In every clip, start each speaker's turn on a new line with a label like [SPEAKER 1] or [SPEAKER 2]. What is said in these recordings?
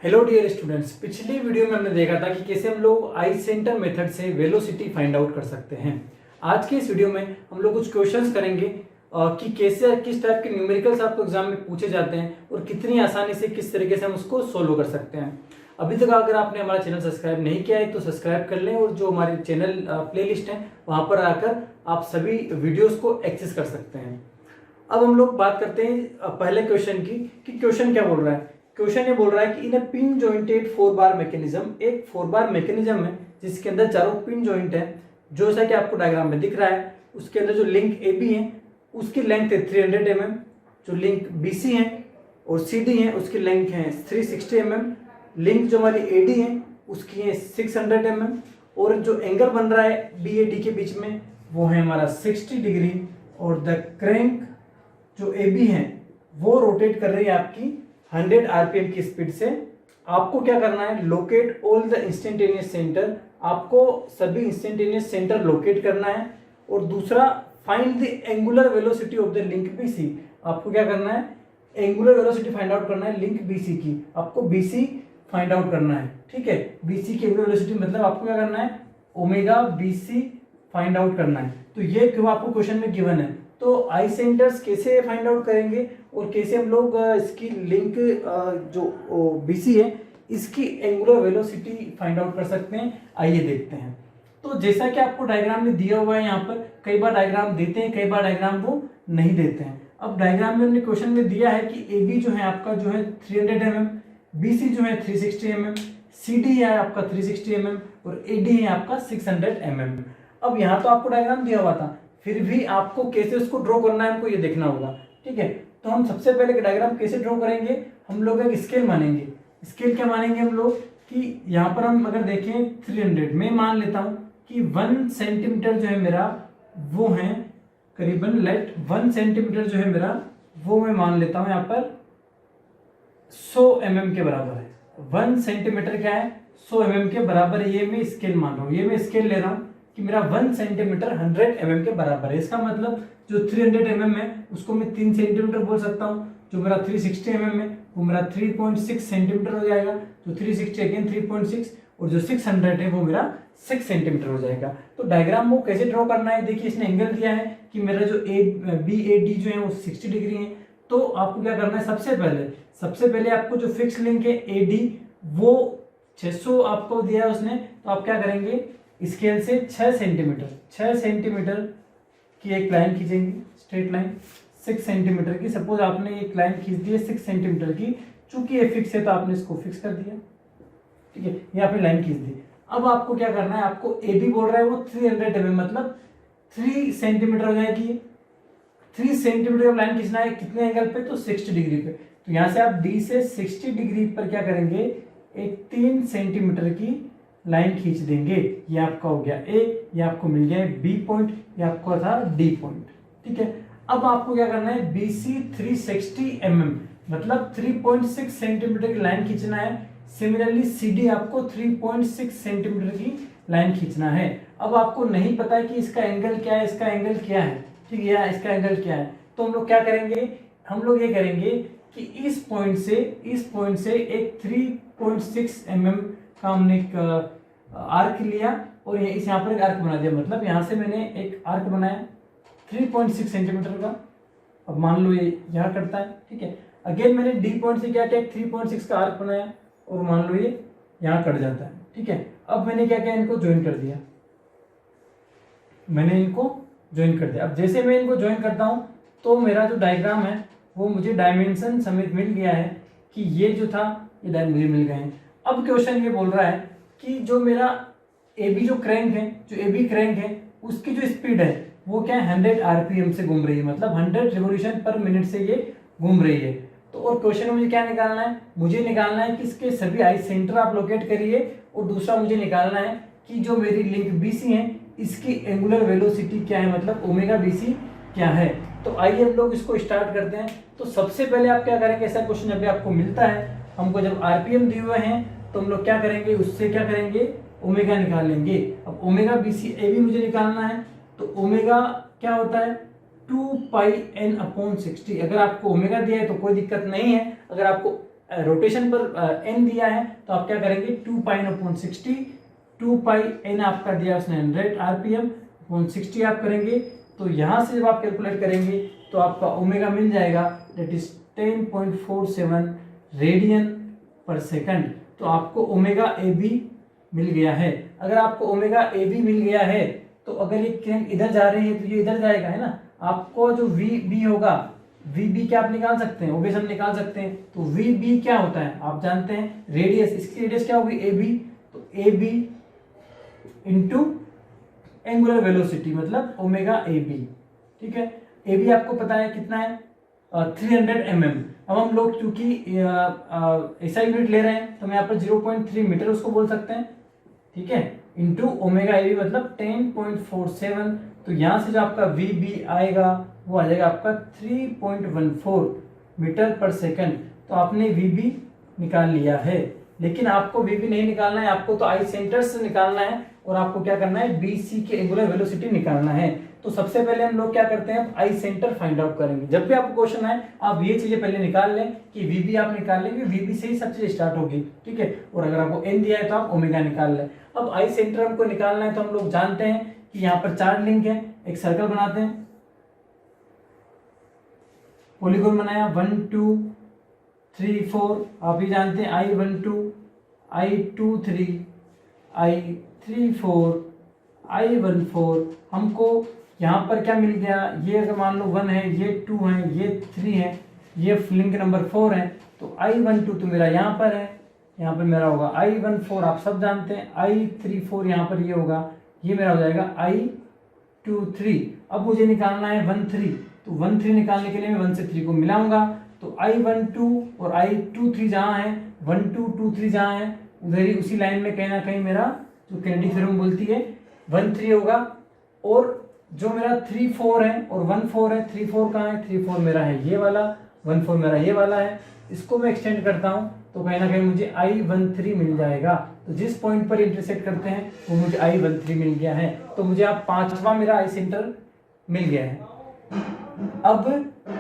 [SPEAKER 1] Hello dear students, पिछली video में हमने देखा था कि कैसे हम लोग आई सेंटर मेथड से वेलोसिटी फाइंड आउट कर सकते हैं। आज के इस वीडियो में हम लोग कुछ क्वेश्चंस करेंगे कि कैसे किस टाइप के न्यूमेरिकल्स आपको एग्जाम में पूछे जाते हैं और कितनी आसानी से किस तरीके से हम उसको सोल्व कर सकते हैं। अभी तक अगर आपने हमारा चैनल सब्सक्राइब नहीं किया है तो सब्सक्राइब कर लें और जो हमारी चैनल प्लेलिस्ट है वहाँ पर आकर आप सभी वीडियोज़ को एक्सेस कर सकते हैं। अब हम लोग बात करते हैं पहले क्वेश्चन की कि क्वेश्चन क्या बोल रहा है। क्वेश्चन ये बोल रहा है कि इन ए पिन जॉइंटेड 4 बार मैकेनिज्म, एक 4 बार मैकेनिज्म है जिसके अंदर चारों पिन जॉइंट है, जो जैसा कि आपको डायग्राम में दिख रहा है। उसके अंदर जो लिंक ए बी है उसकी लेंथ है 300 mm, जो लिंक बी सी है और सी डी है उसकी लेंथ है 360 mm, लिंक जो हमारी ए डी है उसकी है 600 mm और जो एंगल बन रहा है बी ए डी के बीच में वो है हमारा 60 डिग्री और द क्रैंक जो ए बी है वो रोटेट कर रही है आपकी 100 आरपीएम की स्पीड से। आपको क्या करना है, locate all the instantaneous centre, आपको सभी इंस्टेंटेनियस सेंटर लोकेट करना है। और दूसरा, find the angular velocity of the link BC, आपको क्या करना है, एंगुलर वेलोसिटी फाइंड आउट करना है लिंक बीसी की, आपको बीसी फाइंड आउट करना है। ठीक है, बीसी की एंगुलर वेलोसिटी मतलब आपको क्या करना है, ओमेगा बीसी फाइंड आउट करना है। तो ये क्यों आपको क्वेश्चन में गिवन है। तो आई सेंटर्स कैसे फाइंड आउट करेंगे और कैसे हम लोग इसकी लिंक जो बीसी है इसकी एंगुलर वेलोसिटी फाइंड आउट कर सकते हैं, आइए देखते हैं। तो जैसा कि आपको डायग्राम में दिया हुआ है, यहाँ पर कई बार डायग्राम देते हैं, कई बार डायग्राम वो नहीं देते हैं। अब डायग्राम में हमने क्वेश्चन में दिया है कि ए बी जो है आपका जो है 300 mm, बी सी जो है 360 mm, सी डी है आपका 360 mm और ए डी है आपका 600 mm। अब यहाँ तो आपको डायग्राम दिया हुआ था, फिर भी आपको कैसे उसको ड्रॉ करना है हमको ये देखना होगा। ठीक है, तो हम सबसे पहले डायग्राम कैसे ड्रॉ करेंगे, हम लोग एक स्केल मानेंगे। स्केल क्या मानेंगे हम लोग कि यहाँ पर हम अगर देखें 300 में मान लेता हूँ कि 1 सेंटीमीटर जो है मेरा वो है करीबन, लेट 1 सेंटीमीटर जो है मेरा वो मैं मान लेता हूँ यहाँ पर 100 mm के बराबर है। 1 सेंटीमीटर क्या है, 100 mm के बराबर है। ये मैं स्केल मान रहा हूँ, ये मैं स्केल ले रहा हूँ कि मेरा 1 सेंटीमीटर 100 mm के बराबर है। इसका मतलब जो 300 mm है उसको मैं 3 सेंटीमीटर बोल सकता हूँ। जो मेरा 360 mm है वो मेरा 3.6 सेंटीमीटर हो जाएगा। जो 360 अगेन 3.6 और जो 600 है वो मेरा 6 सेंटीमीटर हो जाएगा। तो डायग्राम को कैसे ड्रॉ करना है, देखिए इसने एंगल दिया है कि मेरा जो बी ए डी जो है वो 60 डिग्री है। तो आपको क्या करना है, सबसे पहले आपको जो फिक्स लिंक है ए डी वो 600 आपको दिया है उसने, तो आप क्या करेंगे, स्केल से 6 सेंटीमीटर की एक लाइन खींचेंगे, स्ट्रेट लाइन 6 सेंटीमीटर की। सपोज आपने एक लाइन खींच दी है 6 सेंटीमीटर की, चूंकि ये फिक्स है तो आपने इसको फिक्स कर दिया। ठीक है, ये आपने लाइन खींच दी। अब आपको क्या करना है, आपको ए बी बोल रहा है वो 300 mm मतलब 3 सेंटीमीटर हो जाएगी। 3 सेंटीमीटर लाइन खींचना है कितने एंगल पे, तो 60 डिग्री पे। तो यहाँ से आप डी से 60 डिग्री पर क्या करेंगे, एक 3 सेंटीमीटर की लाइन खींच देंगे। ये आपका हो गया ए, ये आपको मिल गया बी पॉइंट, ये आपका था डी पॉइंट। ठीक है, अब आपको क्या करना है, बी सी 360 mm मतलब 3.6 सेंटीमीटर की लाइन खींचना है। सिमिलरली सी डी आपको 3.6 सेंटीमीटर की लाइन खींचना है। अब आपको नहीं पता है कि इसका एंगल क्या है, इसका एंगल क्या है, ठीक है, इसका एंगल क्या है। तो हम लोग क्या करेंगे, हम लोग ये करेंगे कि इस पॉइंट से एक 3.6 mm का हमने एक आर्क लिया और इस यहाँ पर एक आर्क बना दिया। मतलब यहाँ से मैंने एक आर्क बनाया 3.6 सेंटीमीटर का। अब मान लो ये यहाँ कटता है। ठीक है, अगेन मैंने डी पॉइंट से क्या किया, 3.6 का आर्क बनाया और मान लो ये यहाँ कट जाता है। ठीक है, अब मैंने क्या किया, इनको ज्वाइन कर दिया, अब जैसे मैं इनको ज्वाइन करता हूँ तो मेरा जो डायग्राम है वो मुझे डायमेंशन समेत मिल गया है कि ये जो था ये मुझे मिल गए हैं। अब क्वेश्चन ये बोल रहा है कि जो मेरा ए बी जो क्रैंक है उसकी जो स्पीड है वो क्या है, 100 आरपीएम से घूम रही है, मतलब 100 रिवोल्यूशन पर मिनट से ये घूम रही है। तो और क्वेश्चन में मुझे क्या निकालना है, मुझे निकालना है कि इसके सभी आई सेंटर आप लोकेट करिए और दूसरा मुझे निकालना है कि जो मेरी लिंक बी सी है इसकी एंगुलर वेलोसिटी क्या है, मतलब ओमेगा बी सी क्या है। तो आइए हम लोग इसको स्टार्ट करते हैं। तो सबसे पहले आप क्या करेंगे, ऐसा क्वेश्चन जब भी आपको मिलता है, हमको जब आरपीएम दिए हुए हैं तो हम लोग क्या करेंगे, उससे क्या करेंगे, ओमेगा निकाल लेंगे। अब ओमेगा बी सी ए भी मुझे निकालना है, तो ओमेगा क्या होता है, 2 पाई n/60। अगर आपको ओमेगा दिया है तो कोई दिक्कत नहीं है, अगर आपको रोटेशन पर n दिया है तो आप क्या करेंगे 2πn/60, 2πn आपका दिया उसने 100 rpm/60 आप करेंगे। तो यहाँ से जब आप कैलकुलेट करेंगे तो आपका ओमेगा मिल जाएगा, दैट इज 10.47 रेडियन पर सेकंड। तो आपको ओमेगा ए बी मिल गया है। अगर आपको ओमेगा ए बी मिल गया है तो अगर ये किरण इधर जा रही है तो ये इधर जाएगा, है ना। आपको जो वी बी होगा, वी बी क्या आप निकाल सकते हैं, ओबेस हम निकाल सकते हैं। तो वी बी क्या होता है आप जानते हैं, रेडियस, इसकी रेडियस क्या होगी ए बी। तो A B into angular velocity मतलब ओमेगा ए बी, ठीक है। ए बी आपको पता है कितना है 300 mm। अब हम लोग क्योंकि ऐसा यूनिट ले रहे हैं तो हम यहाँ पर 0.3 मीटर उसको बोल सकते हैं, ठीक है, इंटू ओमेगा ए बी मतलब 10.47। तो यहाँ से जो आपका वी बी आएगा वो आ जाएगा आपका 3.14 मीटर पर सेकंड। तो आपने वी बी निकाल लिया है, लेकिन आपको वी बी नहीं निकालना है, आपको तो आई सेंटर से निकालना है और आपको क्या करना है बी सी के एंगुलर वेलोसिटी निकालना है। तो सबसे पहले हम लोग क्या करते हैं, आई सेंटर फाइंड आउट करेंगे। जब भी आपको क्वेश्चन आए आप ये चीजें पहले निकाल लें कि वी बी आप निकाल लेंगे, वी बी से ही सब चीज स्टार्ट होगी, ठीक है। और अगर आपको एन दिया है तो आप ओमेगा निकाल लें। अब आई सेंटर हमको निकालना है तो हम लोग जानते हैं कि यहाँ पर 4 लिंक है। एक सर्कल बनाते हैं, पॉलीगॉन बनाया 1 2 3 4। आप ही जानते हैं I12 I23 I34 I14। हमको यहाँ पर क्या मिल गया, ये अगर मान लो 1 है, ये 2 है, ये 3 है, ये लिंक नंबर 4 है। तो I12 तो मेरा यहाँ पर है, यहाँ पर मेरा होगा I14 आप सब जानते हैं, I34 यहाँ पर ये होगा, ये मेरा हो जाएगा I23। अब मुझे निकालना है 13। तो 13 निकालने के लिए मैं 1 से 3 को मिलाऊंगा। तो I12 और I23 जहाँ है, 1 2 2 3 जहाँ है उधर ही उसी लाइन में कहीं ना कहीं मेरा जो कैनेडिक थ्योरम बोलती है 1 3 होगा। और जो मेरा 3 4 है और 1 4 है, 3 4 कहाँ है, 3 4 मेरा है ये वाला, 1 4 मेरा ये वाला है। इसको मैं एक्सटेंड करता हूँ तो कहीं ना कहीं मुझे I13 मिल जाएगा। तो जिस पॉइंट पर इंटरसेक्ट करते हैं वो मुझे I13 मिल गया है। तो मुझे अब 5वां मेरा आई सेंटर मिल गया है। अब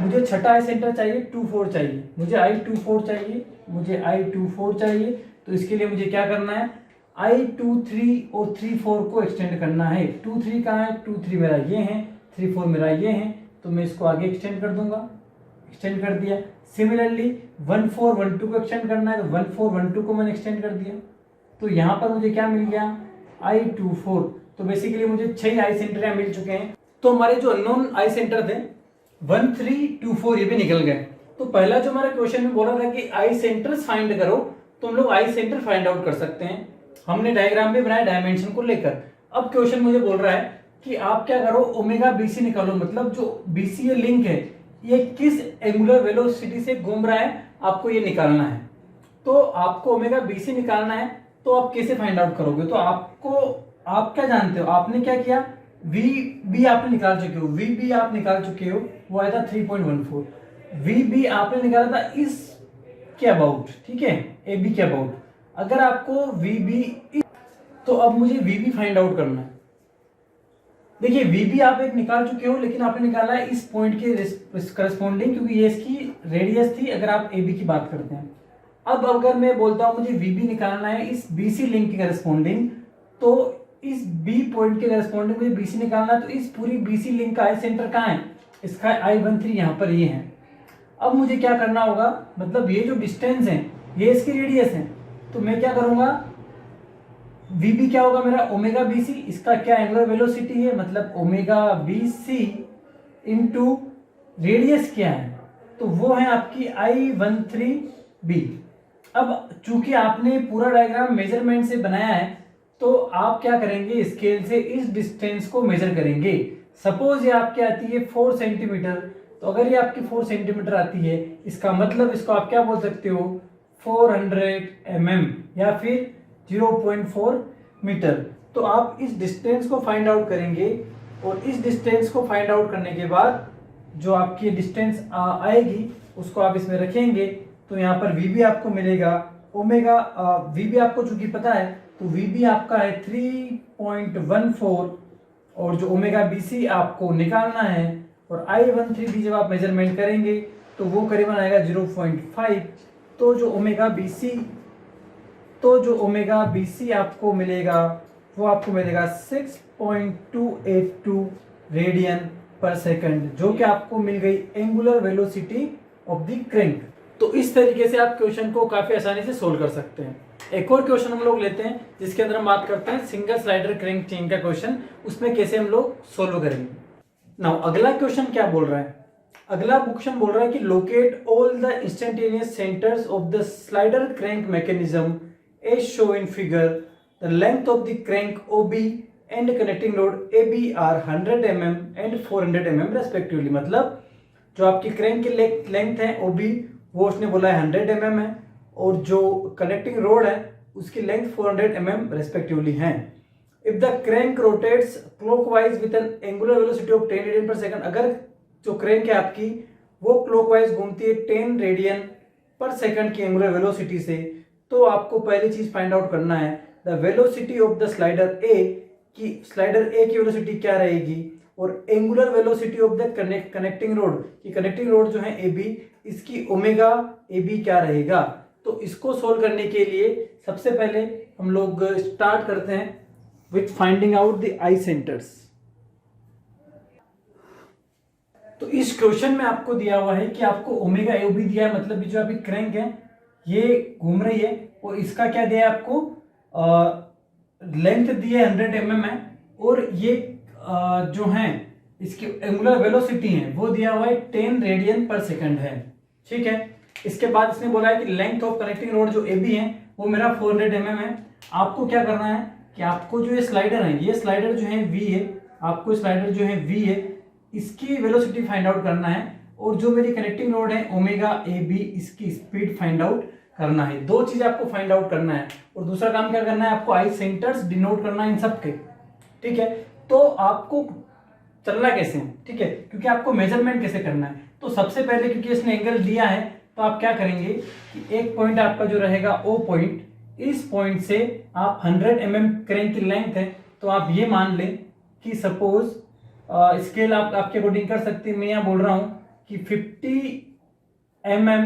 [SPEAKER 1] मुझे छठा आई सेंटर चाहिए, 2 4 चाहिए, मुझे I24 चाहिए, मुझे I24 चाहिए। तो इसके लिए मुझे क्या करना है, I23 और 3 4 को एक्सटेंड करना है। 2 3 कहाँ है, 2 3 मेरा ये है, 3 4 मेरा ये है। तो मैं इसको आगे एक्सटेंड कर दूंगा, एक्सटेंड कर दिया। सिमिलरली 1 4 1 2 को एक्सटेंड करना है तो 1 4 1 2 को मैंने एक्सटेंड कर दिया। तो यहाँ पर मुझे क्या मिल गया, I24। तो बेसिकली मुझे 6 आई सेंटर यहाँ मिल चुके हैं। तो हमारे जो अननोन आई सेंटर थे 1 3 2 4 ये भी निकल गए। तो पहला जो हमारा क्वेश्चन में बोला था कि आई सेंटर्स फाइंड करो, तो हम लोग आई सेंटर फाइंड आउट कर सकते हैं। हमने डायग्राम भी बनाया डायमेंशन को लेकर। अब क्वेश्चन मुझे बोल रहा है कि आप क्या करो, ओमेगा बीसी निकालो, मतलब जो बीसी ये लिंक है ये किस एंगुलर वेलोसिटी से घूम रहा है आपको ये निकालना है। तो आपको ओमेगा बीसी निकालना है तो आप कैसे फाइंड आउट करोगे। तो आपको, आप क्या जानते हो, आपने क्या किया, वी बी आपने निकाल चुके हो, वी बी आप निकाल चुके हो, वो आया था 3.14। वी बी आपने निकाला था इस के अबाउट, ठीक है, ए बी के अबाउट। अगर आपको वी बी, तो अब मुझे वी बी फाइंड आउट करना है। देखिए वी बी आप एक निकाल चुके हो, लेकिन आपने निकाला है इस पॉइंट के करस्पॉन्डिंग, क्योंकि ये इसकी रेडियस थी अगर आप ए बी की बात करते हैं। अब अगर मैं बोलता हूं मुझे वी बी निकालना है इस बी सी लिंक के करस्पॉन्डिंग, तो इस बी पॉइंट के करस्पॉन्डिंग मुझे बी सी निकालना है। तो इस पूरी बी सी लिंक का आई सेंटर कहाँ है, इसका I13 यहाँ पर ये है। अब मुझे क्या करना होगा, मतलब ये जो डिस्टेंस है ये इसकी रेडियस है। तो मैं क्या करूंगा, वी बी क्या होगा मेरा, ओमेगा बी सी, इसका क्या एंगुलर वेलोसिटी है, मतलब omega B C into radius क्या है, तो वो है आपकी I13B। अब चूंकि आपने पूरा डायग्राम मेजरमेंट से बनाया है तो आप क्या करेंगे, स्केल से इस डिस्टेंस को मेजर करेंगे। सपोज ये आपकी आती है 4 सेंटीमीटर, तो अगर ये आपकी 4 सेंटीमीटर आती है, इसका मतलब इसको आप क्या बोल सकते हो, 400 mm या फिर 0.4 मीटर। तो आप इस डिस्टेंस को फाइंड आउट करेंगे और इस डिस्टेंस को फाइंड आउट करने के बाद जो आपकी डिस्टेंस आएगी उसको आप इसमें रखेंगे। तो यहाँ पर वी बी आपको मिलेगा, ओमेगा वी बी आपको चूंकि पता है तो वी बी आपका है 3.14 और जो ओमेगा बी सी आपको निकालना है। और I13B जब आप मेजरमेंट करेंगे तो वो करीबन आएगा 0.5। तो जो ओमेगा बी सी आपको मिलेगा वो आपको मिलेगा 6.282 रेडियन पर सेकंड, जो कि आपको मिल गई angular velocity of the crank. तो इस तरीके से आप क्वेश्चन को काफी आसानी से सोल्व कर सकते हैं। एक और क्वेश्चन हम लोग लेते हैं जिसके अंदर हम बात करते हैं सिंगल स्लाइडर क्रैंक चेन का क्वेश्चन, उसमें कैसे हम लोग सोल्व करेंगे। नाउ अगला क्वेश्चन क्या बोल रहा है, अगला क्वेश्चन बोल रहा है कि locate all the instantaneous centres of the slider crank mechanism as show in figure. The length of the crank OB and connecting rod AB are 100 mm and 400 mm respectively. मतलब जो आपकी क्रैंक की length है OB वो उसने बोला है 100 mm है, और जो कनेक्टिंग रोड है उसकी लेंथ 400 mm रेस्पेक्टिवली है। If the crank rotates clockwise with N angular velocity of 10 radian पर सेकंड, अगर जो क्रैंक है आपकी वो क्लॉकवाइज घूमती है 10 रेडियन पर सेकंड की एंगुलर वेलोसिटी से, तो आपको पहली चीज फाइंड आउट करना है the velocity of the slider A, की स्लाइडर A की वेलोसिटी क्या रहेगी, और angular velocity of the connecting road की कनेक्टिंग रोड जो है AB, इसकी ओमेगा AB क्या रहेगा। तो इसको सोल्व करने के लिए सबसे पहले हम लोग स्टार्ट करते हैं with finding out the I centres. तो इस क्वेश्चन में आपको दिया हुआ है कि आपको ओमेगा OB दिया है, मतलब जो अभी क्रैंक है ये घूम रही है, और इसका क्या दिया है आपको लेंथ दी है 100 mm है, और ये जो है इसकी एंगुलर वेलोसिटी है वो दिया हुआ है 10 रेडियन पर सेकंड है। ठीक है, इसके बाद इसने बोला है कि लेंथ ऑफ कनेक्टिंग रोड जो AB है वो मेरा 400 mm है। आपको क्या करना है कि आपको जो ये स्लाइडर है, ये स्लाइडर जो है V है, आपको स्लाइडर जो है V है इसकी वेलोसिटी फाइंड आउट करना है, और जो मेरी कनेक्टिंग रोड है ओमेगा AB इसकी स्पीड फाइंड आउट करना है। दो चीज आपको फाइंड आउट करना है, और दूसरा काम क्या करना है आपको आई सेंटर्स डिनोट करना है इन सब के। ठीक है, तो आपको चलना कैसे है, ठीक है, क्योंकि आपको मेजरमेंट कैसे करना है। तो सबसे पहले क्योंकि इसने एंगल दिया है तो आप क्या करेंगे कि एक पॉइंट आपका जो रहेगा O पॉइंट, इस पॉइंट से आप 100 mm क्रैंक की लेंथ है, तो आप ये मान लें कि सपोज स्केल आप आपके अकॉर्डिंग कर सकते हैं। मैं यहाँ बोल रहा हूं कि 50 mm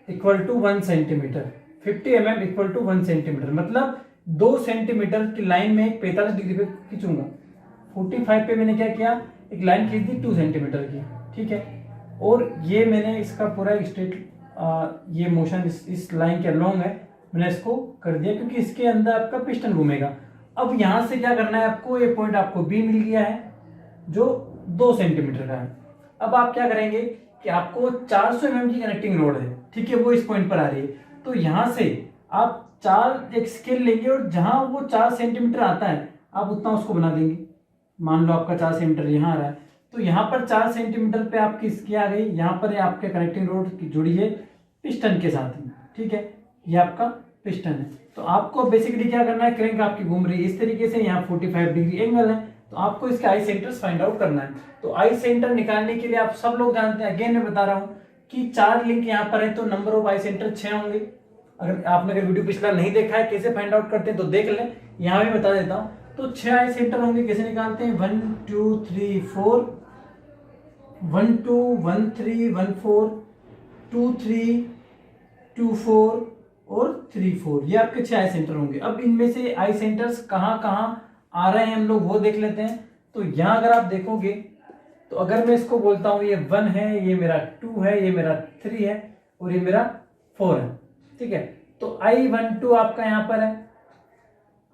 [SPEAKER 1] equal to 1 centimetre, 50 mm equal to 1 centimetre, मतलब 2 सेंटीमीटर की लाइन में 45 डिग्री पे खींचूंगा। 45 पे मैंने क्या किया, एक लाइन खींच दी 2 सेंटीमीटर की। ठीक है, और ये मैंने इसका पूरा एक स्ट्रेट ये मोशन इस लाइन के अलोंग है, मैंने इसको कर दिया क्योंकि इसके अंदर आपका पिस्टन घूमेगा। अब यहां से क्या करना है आपको, ये पॉइंट आपको B मिल गया है जो 2 सेंटीमीटर का है। अब आप क्या करेंगे कि आपको 400 mm की कनेक्टिंग रोड है, ठीक है, वो इस पॉइंट पर आ रही है, तो यहां से आप एक स्केल लेंगे और जहां वो 4 सेंटीमीटर आता है आप उतना उसको बना देंगे। मान लो आपका 4 सेंटीमीटर यहाँ आ रहा है, तो यहाँ पर 4 सेंटीमीटर पे आपकी इसकी आ गई, यहाँ पर आपके कनेक्टिंग रोड की जुड़ी है पिस्टन के साथ में। ठीक है, ये आपका पिस्टन है। तो आपको बेसिकली क्या करना है, क्रैंक आपकी घूम रही है इस तरीके से, यहाँ 45 डिग्री एंगल है, तो आपको इसके आई सेंटर्स फाइंड आउट करना है। तो आई सेंटर निकालने के लिए आप सब लोग जानते हैं, अगेन मैं बता रहा हूँ कि 4 लिंक यहाँ पर है, तो नंबर ऑफ आई सेंटर 6 होंगे। अगर आपने वीडियो पिछला नहीं देखा है कैसे फाइंड आउट करते हैं तो देख लें, यहाँ भी बता देता हूँ। तो 6 आई सेंटर होंगे, कैसे निकालते हैं, 1 2 3 4, 1 2 1 3 1 4, 2 3 2 4 और 3 4, ये आपके 6 आई सेंटर होंगे। अब इनमें से आई सेंटर्स कहाँ कहाँ आ रहे हैं हम लोग वो देख लेते हैं। तो यहाँ अगर आप देखोगे तो अगर मैं इसको बोलता हूँ ये 1 है, ये मेरा 2 है, ये मेरा 3 है और ये मेरा 4 है। ठीक है, तो I12 आपका यहाँ पर है,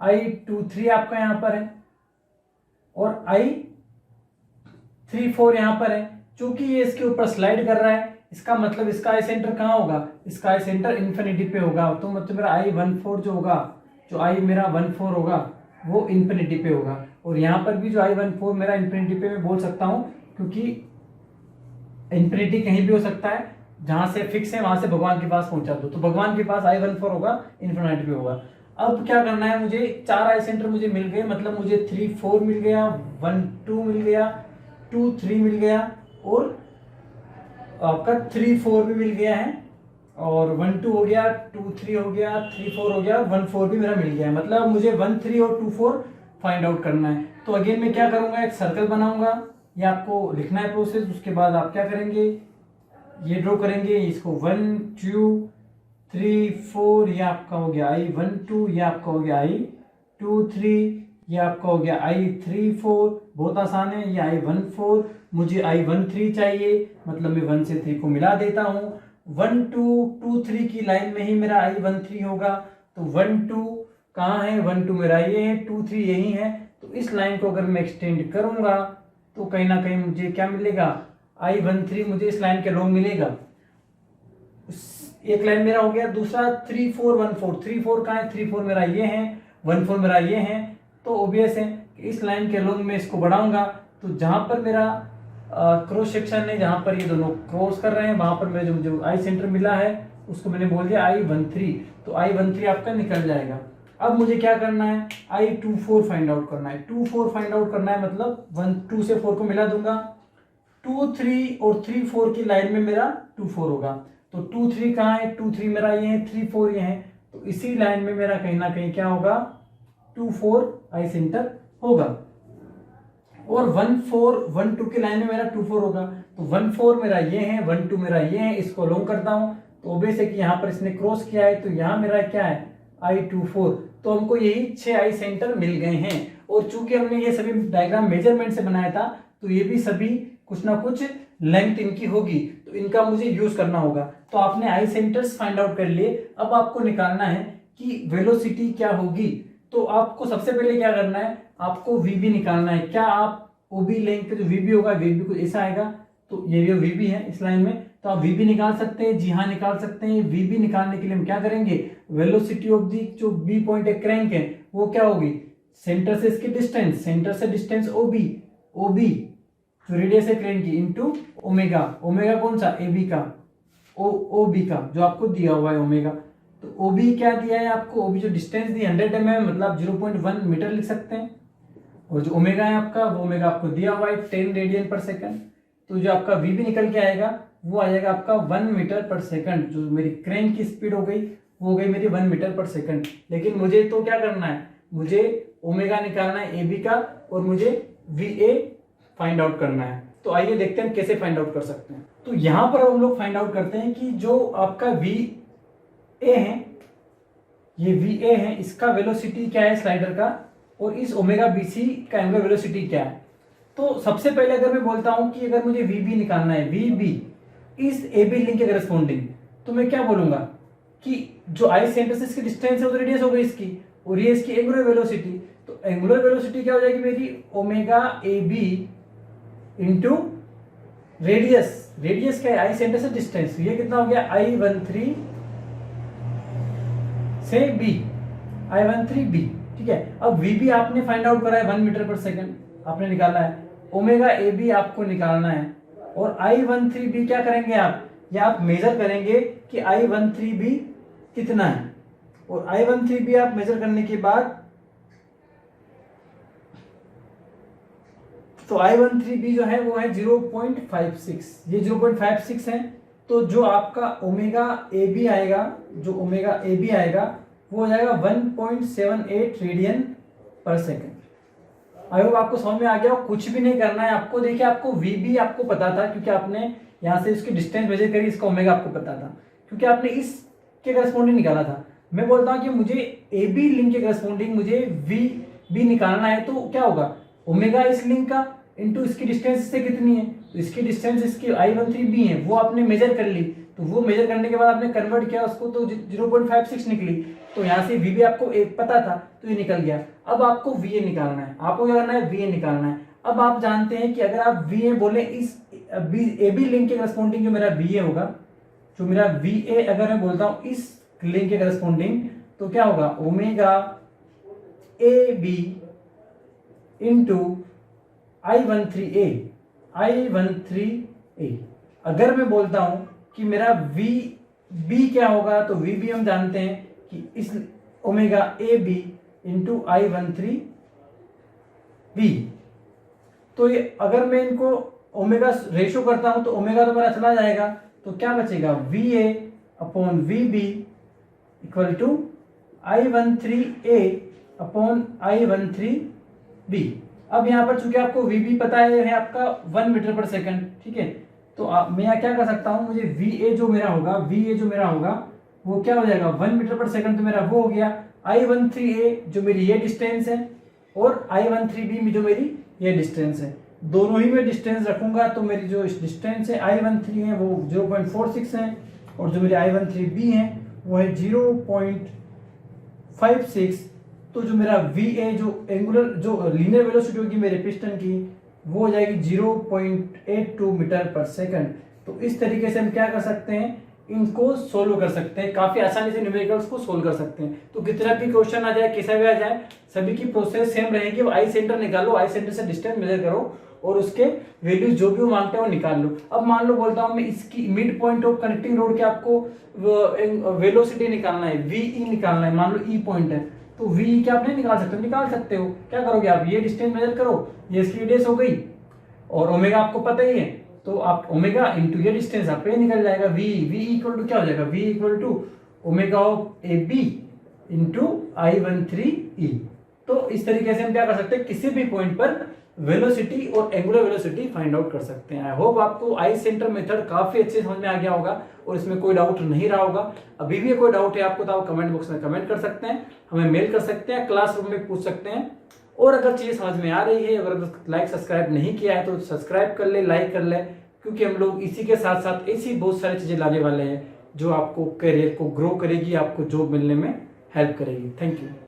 [SPEAKER 1] I23 आपका यहाँ पर है और I34 यहाँ पर है। चूंकि ये इसके ऊपर स्लाइड कर रहा है, इसका मतलब इसका आई सेंटर कहाँ होगा, इसका आई सेंटर इन्फिनिटी पे होगा। तो मतलब मेरा I14 जो होगा, जो I मेरा 14 होगा वो इन्फिनिटी पे होगा, और यहाँ पर भी जो I14 मेरा इन्फिनिटी पे मैं बोल सकता हूँ, क्योंकि इन्फिनिटी कहीं भी हो सकता है, जहां से फिक्स है वहां से भगवान के पास पहुंचा दो, तो भगवान के पास I14 होगा, इन्फिनिटी पे होगा। अब क्या करना है, मुझे 4 आई सेंटर मुझे मिल गए, मतलब मुझे 3 4 मिल गया, 1 2 मिल गया, 2 3 मिल गया और आपका 3 4 भी मिल गया है, और 1 2 हो गया, 2 3 हो गया, 3 4 हो गया, 1 4 भी मेरा मिल गया है। मतलब मुझे 1 3 और 2 4 फाइंड आउट करना है। तो अगेन मैं क्या करूंगा, एक सर्कल बनाऊंगा, ये आपको लिखना है प्रोसेस। उसके बाद आप क्या करेंगे, ये ड्रॉ करेंगे, इसको 1 2 3 4 ये आपका हो गया I12, ये आपका हो गया I23, ये आपका हो गया I34। बहुत आसान है, ये I14, मुझे I13 चाहिए, मतलब मैं 1 से 3 को मिला देता हूँ। 1 2 2 3 की लाइन में ही मेरा I13 होगा, तो 1 2 कहाँ है, 1 2 मेरा ये है, 2 3 यही है। तो इस लाइन को अगर मैं एक्सटेंड करूंगा तो कहीं ना कहीं मुझे क्या मिलेगा, I13 मुझे इस लाइन के लॉन्ग मिलेगा। एक लाइन मेरा हो गया। दूसरा 3 4 1 4, 3 4 कहाँ है, 3 4 मेरा ये है, 1 4 मेरा ये है। तो ओबियस है कि इस लाइन के लॉन्ग में इसको बढ़ाऊंगा, तो जहां पर मेरा क्रॉस सेक्शन है, जहां पर ये दोनों क्रॉस कर रहे हैं, वहां पर मेरे जो आई सेंटर मिला है उसको मैंने बोल दिया I13, तो I13 आपका निकल जाएगा। अब मुझे क्या करना है, I24 फाइंड आउट करना है। 2 4 फाइंड आउट करना है, मतलब 1 2 से 4 को मिला दूंगा, 2 3 और 3 4 की लाइन में मेरा 2 4 होगा। तो 2 3 कहाँ है, 2 3 मेरा ये है, 3 4 ये है, तो इसी लाइन में मेरा कहीं ना कहीं क्या होगा, 2 4 आई सेंटर होगा। और 1 4 1 2 की लाइन में मेरा 2 4 होगा, तो 1 4 मेरा ये है, 1 2 मेरा ये है, इसको लॉन्ग करता हूं तो ओबेस है कि यहाँ पर इसने क्रॉस किया है, तो यहाँ मेरा क्या है I24। तो हमको यही 6 आई सेंटर मिल गए हैं। और चूंकि हमने ये सभी डायग्राम मेजरमेंट से बनाया था, तो ये भी सभी कुछ ना कुछ लेंथ इनकी होगी, तो इनका मुझे यूज करना होगा। तो आपने आई सेंटर्स फाइंड आउट कर लिए। अब आपको निकालना है कि वेलोसिटी क्या होगी। तो आपको सबसे पहले क्या करना है, आपको वीबी निकालना है। क्या आप ओबी लेंथ पे जो वीबी होगा, वीबी कुछ ऐसा आएगा, तो ये जो वीबी है इस लाइन में, तो आप वीबी निकाल सकते हैं। जी हाँ, निकाल सकते हैं। वीबी निकालने के लिए हम क्या करेंगे, वेलोसिटी ऑफ दी जो बी पॉइंट है, क्रैंक है, वो क्या होगी, सेंटर से इसकी डिस्टेंस, सेंटर से डिस्टेंस ओबी, ओबी जो रेडियस है क्रैंक की, इनटू ओमेगा, ओमेगा कौन सा, ए बी का, ओ बी का जो आपको दिया हुआ है ओमेगा। तो ओबी क्या दिया है आपको, ओबी जो डिस्टेंस दी 100 mm, मतलब 0.1 मीटर लिख सकते हैं। और जो ओमेगा है आपका, वो ओमेगा आपको दिया हुआ है 10 रेडियन पर सेकंड। तो जो आपका वीबी निकल के आएगा वो आ जाएगा आपका 1 मीटर पर सेकंड। जो मेरी क्रैंक की स्पीड हो गई वो हो गई मेरी 1 मीटर पर सेकंड। लेकिन मुझे तो क्या करना है, मुझे ओमेगा निकालना है ए बी का, और मुझे वी ए फाइंड आउट करना है। तो आइए देखते हैं कैसे फाइंड आउट कर सकते हैं। तो यहां पर हम लोग फाइंड आउट करते हैं कि जो आपका वी ए है, ये वी ए है, इसका वेलोसिटी क्या है स्लाइडर का, और इस ओमेगा बी सी का एंगुलर वेलोसिटी क्या है। तो सबसे पहले अगर मैं बोलता हूं कि अगर मुझे वी बी निकालना है, वी बी इस ए बी लिंक के करस्पॉन्डिंग, तो मैं क्या बोलूंगा कि जो आई सेंटर से इसकी डिस्टेंस है वो तो रेडियस हो गई इसकी, और ये इसकी एंगुलर वेलोसिटी। तो एंगुलर वेलोसिटी क्या हो जाएगी मेरी, omega A B into radius, radius क्या है आई सेंटर से डिस्टेंस, ये कितना हो गया I13 से बी, I13 बी, ठीक है। अब वीबी आपने फाइंड आउट करा है 1 मीटर पर सेकंड आपने निकाला है, ओमेगा ए बी आपको निकालना है, और I13 बी क्या करेंगे आप, या आप मेजर करेंगे कि I13 बी कितना है। और I13 बी आप मेजर करने के बाद, तो I13 बी जो है वो है 0.56, ये 0.56 है। तो जो आपका ओमेगा ए बी आएगा, जो ओमेगा ए बी आएगा वो हो जाएगा 1.78 रेडियन पर सेकेंड। आई होप आपको समझ में आ गया। कुछ भी नहीं करना है आपको। देखिए आपको वी बी आपको पता था क्योंकि आपने यहाँ से इसकी डिस्टेंस मेजर करी, इसका ओमेगा आपको पता था क्योंकि आपने इसके करस्पॉन्डिंग निकाला था। मैं बोलता हूँ कि मुझे ए बी लिंक के करस्पॉन्डिंग मुझे वी बी निकालना है, तो क्या होगा, ओमेगा इस लिंक का इंटू इसकी डिस्टेंस इससे कितनी है, तो इसकी डिस्टेंस इसकी I13 बी है, वो आपने मेजर कर ली। तो वो मेजर करने के बाद आपने कन्वर्ट किया उसको, तो 0.56 निकली। तो यहाँ से वी आपको एक पता था तो ये निकल गया। अब आपको वी ए निकालना है, आपको क्या करना है, वी ए निकालना है। अब आप जानते हैं कि अगर आप वी ए बोले इस ए बी लिंक के करस्पॉन्डिंग जो मेरा वी ए होगा, जो मेरा वी ए अगर मैं बोलता हूँ इस लिंक के करस्पॉन्डिंग, तो क्या होगा, omega A B into I13A, I13A। अगर मैं बोलता हूं कि मेरा वी बी क्या होगा, तो वी बी हम जानते हैं कि इस omega A B into I13 B. तो ये अगर मैं इनको ओमेगा रेशो करता हूं तो ओमेगा तो मेरा चला जाएगा, तो क्या बचेगा, V A upon V B equal to I13A upon I13 B. अब यहाँ पर चूंकि आपको वी बी पता है आपका 1 मीटर पर सेकंड, ठीक है। तो मैं यहाँ क्या कर सकता हूँ, मुझे वी ए जो मेरा होगा, वी ए जो मेरा होगा वो क्या हो जाएगा 1 मीटर पर सेकंड, तो मेरा वो हो गया I13A जो मेरी ये डिस्टेंस है और I13B में जो मेरी ये डिस्टेंस है। दोनों ही में डिस्टेंस रखूंगा तो मेरी जो डिस्टेंस है I13 है वो 0.46 है और जो मेरी I13B है वो है 0.56। तो जो मेरा VA जो एंगुलर जो लीनियर वेलोसिटी होगी मेरे पिस्टन की वो हो जाएगी 0.82 मीटर पर सेकंड। तो इस तरीके से हम क्या कर सकते हैं, इनको सोल्व कर सकते हैं, काफी आसानी से न्यूमेरिकल्स को सोल्व कर सकते हैं। तो कितना भी क्वेश्चन आ जाए, कैसा भी आ जाए, सभी की प्रोसेस सेम रहेगी। आई सेंटर निकालो, आई सेंटर से डिस्टेंस मेजर करो और उसके वैल्यू जो भी वो मांगते हैं वो निकाल लो। अब मान लो बोलता हूं मैं इसकी mid point of connecting road के आपको वेलोसिटी निकालना है, VE निकालना है, मान लो E पॉइंट है, तो VE क्या आप नहीं निकाल सकते हो? निकाल सकते हो। क्या करोगे आप, ये डिस्टेंस मेजर करो, ये इसकी रेडियस हो गई और ओमेगा आपको पता ही है, तो आप ओमेगा इंटू ये डिस्टेंस आप पे निकल जाएगा। V इक्वल टू क्या हो जाएगा, V equal to omega of AB into I13E। तो इस तरीके से हम क्या कर सकते हैं, किसी भी पॉइंट पर वेलोसिटी और एंगुलर वेलोसिटी फाइंड आउट कर सकते हैं। आई होप आपको आई सेंटर मेथड काफी अच्छे समझ में आ गया होगा और इसमें कोई डाउट नहीं रहा होगा। अभी भी कोई डाउट है आपको तो आप कमेंट बॉक्स में कमेंट कर सकते हैं, हमें मेल कर सकते हैं, क्लासरूम में पूछ सकते हैं। और अगर चीज समझ में आ रही है, अगर लाइक सब्सक्राइब नहीं किया है तो सब्सक्राइब कर ले, लाइक कर ले, क्योंकि हम लोग इसी के साथ साथ ऐसी बहुत सारी चीजें लाने वाले हैं जो आपको करियर को ग्रो करेगी, आपको जॉब मिलने में हेल्प करेगी। Thank you.